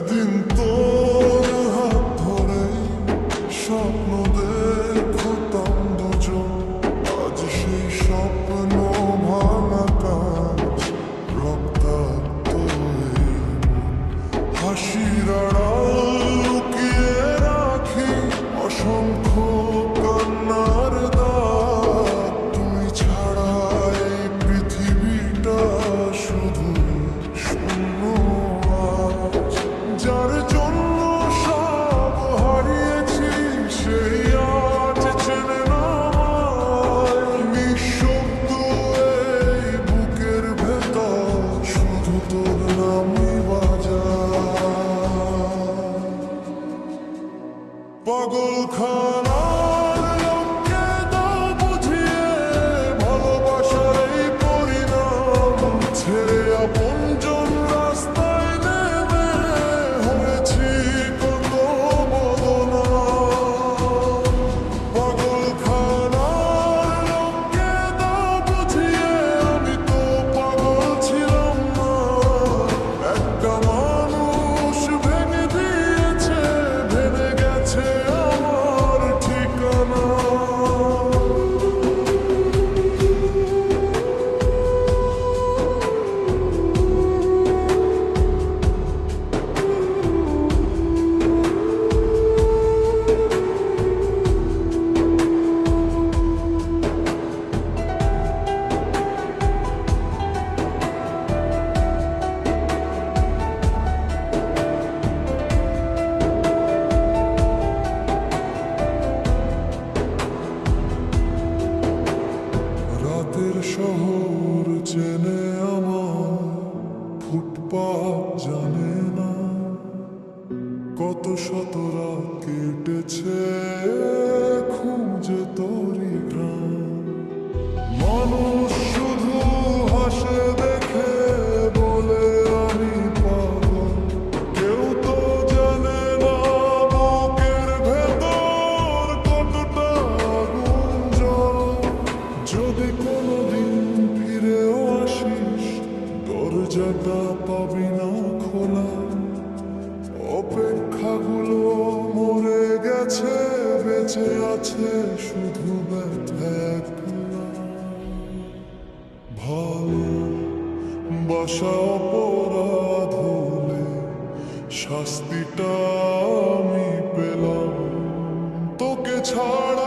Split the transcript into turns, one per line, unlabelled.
একদিন তোর হাত ধরে স্বপ্ন দেখতাম দুজন, আজ সেই স্বপ্ন ভাঙা কাজ, রক্তাক্ত এই মন। হাসির আড়াল লুকিয়ে রাখি অসংখ্য কান্নার দাগ, তুমি ছাড়া এই পৃথিবীটা শুধু শূন্য। আজ যার জন্য সব হারিয়েছি সেই আজ চেনে না আমায়। নিঃশব্দ এই বুকের ভেতর শুধু তোর নামই বাজায়। পাগলখানার লোককে দাও বুঝিয়ে ভালোবাসার এই পরিণাম, ছেড়ে আপনজন রাস্তায় নেমে হয়েছি কত বদনাম। পাগলখানার লোককে দাও বুঝিয়ে আমি তো পাগল ছিলাম না, একটা মানুষ ভেঙে দিয়েছে, ভেঙে গেছে আমার ঠিকানা। রাতের শহর চেনে আমার, ফুটপাত জানে না, কত শত রাত কেটেছে খুঁজে তোরই গ্রাম। মানুষ শুধু হাসে দেখে বলে আমি পাগল, কেউ তো জানে না বুকের ভেতর কতটা আগুন জ্বলে। যদি কোনোদিন ফিরেও আসিস দরজাটা পাবি না খোলা, অপেক্ষাগুলো মরে গেছে, বেঁচে আছে শুধু ব্যথা একলা। ভালোবাসা অপরাধ হলে শাস্তিটা আমি পেলাম, তোকে ছাড়া